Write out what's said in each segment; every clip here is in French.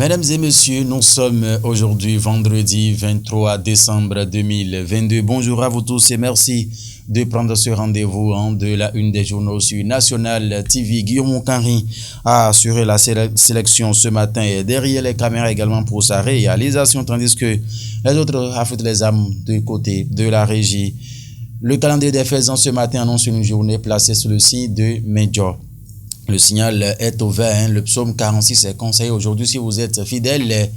Mesdames et messieurs, nous sommes aujourd'hui vendredi 23 décembre 2022. Bonjour à vous tous et merci de prendre ce rendez-vous de la une des journaux sur National TV. Guillaume Kanri a assuré la sélection ce matin et derrière les caméras également pour sa réalisation, tandis que les autres affûtent les âmes du côté de la régie. Le calendrier des faisans ce matin annonce une journée placée sous le signe de Major. Le signal est ouvert, le psaume 46 est conseillé aujourd'hui si vous êtes fidèles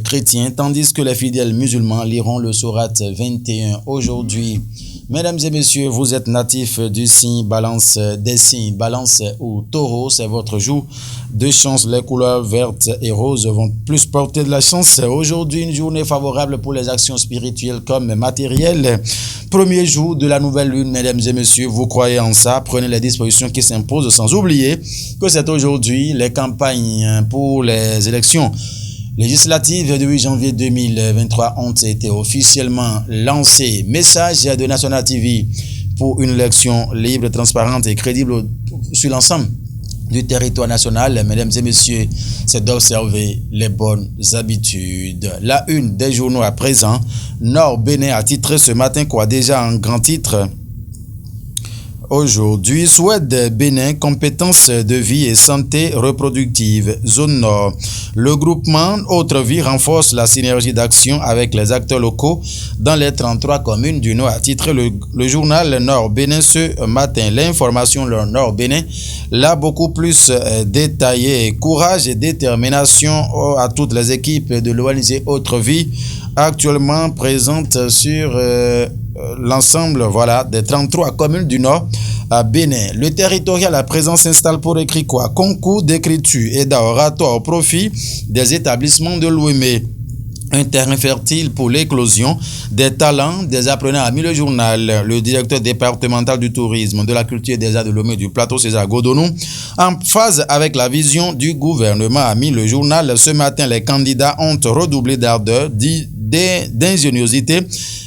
chrétiens, tandis que les fidèles musulmans liront le sourate 21 aujourd'hui. Mesdames et messieurs, vous êtes natifs du signe Balance, des signes Balance ou Taureau, c'est votre jour de chance. Les couleurs vertes et roses vont plus porter de la chance. Aujourd'hui, une journée favorable pour les actions spirituelles comme matérielles. Premier jour de la nouvelle lune, mesdames et messieurs, vous croyez en ça, prenez les dispositions qui s'imposent sans oublier que c'est aujourd'hui les campagnes pour les élections législatives du 8 janvier 2023 ont été officiellement lancées. Message de National TV pour une élection libre, transparente et crédible sur l'ensemble du territoire national. Mesdames et messieurs, c'est d'observer les bonnes habitudes. La une des journaux à présent, Nord Bénin a titré ce matin quoi déjà en grand titre. Aujourd'hui, Suède, Bénin, compétences de vie et santé reproductive, zone nord. Le groupement Autre Vie renforce la synergie d'action avec les acteurs locaux dans les 33 communes du Nord, a titré le journal Nord Bénin ce matin. L'information le Nord Bénin l'a beaucoup plus détaillée. Courage et détermination à toutes les équipes de l'ONG Autre Vie actuellement présentes sur l'ensemble des 33 communes du Nord à Bénin. Le territorial à présent s'installe pour écrire quoi? Concours d'écriture et d'oratoire au profit des établissements de l'OME. Un terrain fertile pour l'éclosion des talents des apprenants, a mis le journal. Le directeur départemental du tourisme, de la culture et des arts de Lomé du plateau, César Godonou, en phase avec la vision du gouvernement, a mis le journal. Ce matin, les candidats ont redoublé d'ardeur, d'ingéniosité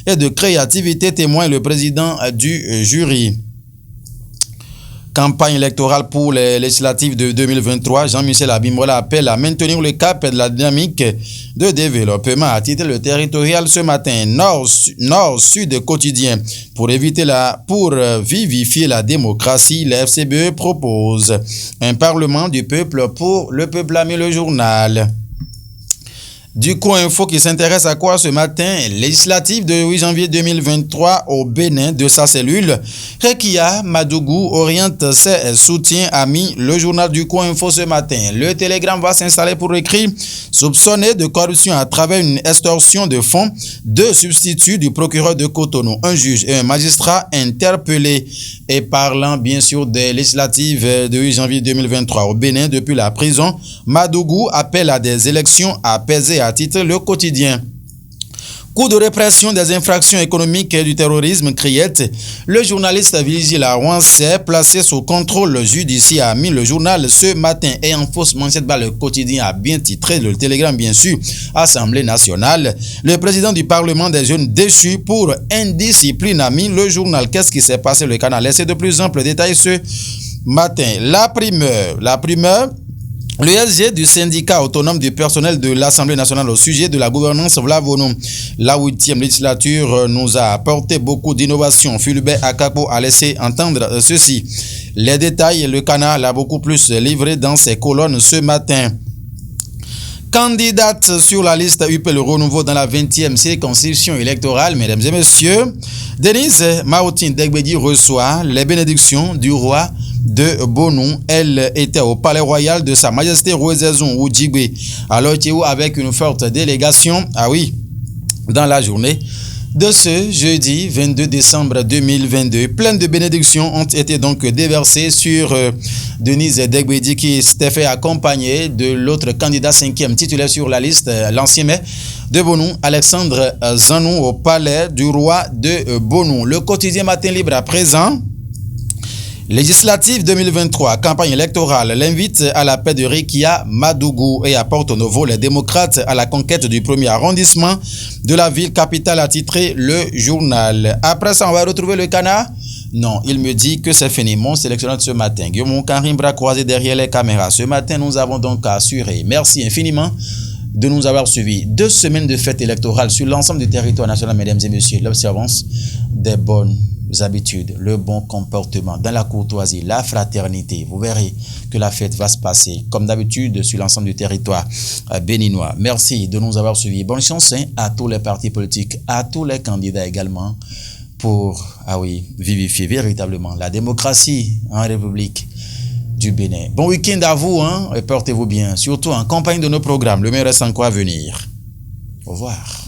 et de créativité, témoigne le président du jury. Campagne électorale pour les législatives de 2023, Jean-Michel Abimbola appelle à maintenir le cap de la dynamique de développement, a titré le territorial ce matin. Nord-Sud quotidien. Pour vivifier la démocratie, la FCBE propose un parlement du peuple pour le peuple, a mis le journal. Du coup, info qui s'intéresse à quoi ce matin? Législative de 8 janvier 2023 au Bénin de sa cellule. Rekia Madougou oriente ses soutiens, a mis le journal du coup info ce matin. Le Télégramme va s'installer pour écrire soupçonné de corruption à travers une extorsion de fonds. Deux substituts du procureur de Cotonou, un juge et un magistrat interpellés. Et parlant bien sûr des législatives de 8 janvier 2023 au Bénin depuis la prison, Madougou appelle à des élections apaisées, à titre le quotidien. Coup de répression des infractions économiques et du terrorisme, criette. Le journaliste Vigile Arouan s'est placé sous contrôle judiciaire, a mis le journal ce matin. Et en fausse manchette, le quotidien a bien titré, le Télégramme bien sûr, Assemblée nationale. Le président du Parlement des jeunes déchu pour indiscipline, a mis le journal. Qu'est-ce qui s'est passé? Le canal laissé de plus amples détails ce matin. La primeur. Le SG du syndicat autonome du personnel de l'Assemblée nationale au sujet de la gouvernance Vlavono. La 8e législature nous a apporté beaucoup d'innovations. Fulbert Akapo a laissé entendre ceci. Les détails, le canal a beaucoup plus livré dans ses colonnes ce matin. Candidate sur la liste UP Le Renouveau dans la 20e circonscription électorale, mesdames et messieurs, Denise Maotine Degbedi reçoit les bénédictions du roi de Bonou. Elle était au palais royal de Sa Majesté Roezezon Oudjigwe, alors qu'il avec une forte délégation, dans la journée de ce jeudi 22 décembre 2022. Plein de bénédictions ont été donc déversées sur Denise Degbedi, qui s'était fait accompagner de l'autre candidat 5e titulaire sur la liste, l'ancien maire de Bonou, Alexandre Zanou, au palais du roi de Bonou. Le quotidien Matin Libre à présent. Législative 2023, campagne électorale, l'invite à la paix de Rekia Madougou et à Porto Novo, les démocrates à la conquête du premier arrondissement de la ville capitale, a titré le journal. Après ça, on va retrouver le canard. Non, il me dit que c'est fini. Mon sélectionneur de ce matin, Guillaume Karim, bras croisés derrière les caméras. Ce matin, nous avons donc assuré. Merci infiniment de nous avoir suivis. 2 semaines de fête électorale sur l'ensemble du territoire national, mesdames et messieurs. L'observance des bonnes habitudes, le bon comportement, dans la courtoisie, la fraternité. Vous verrez que la fête va se passer comme d'habitude sur l'ensemble du territoire béninois. Merci de nous avoir suivis. Bonne chance à tous les partis politiques, à tous les candidats également pour, vivifier véritablement la démocratie en République du Bénin. Bon week-end à vous, et portez-vous bien, surtout en compagnie de nos programmes. Le meilleur reste encore à venir. Au revoir.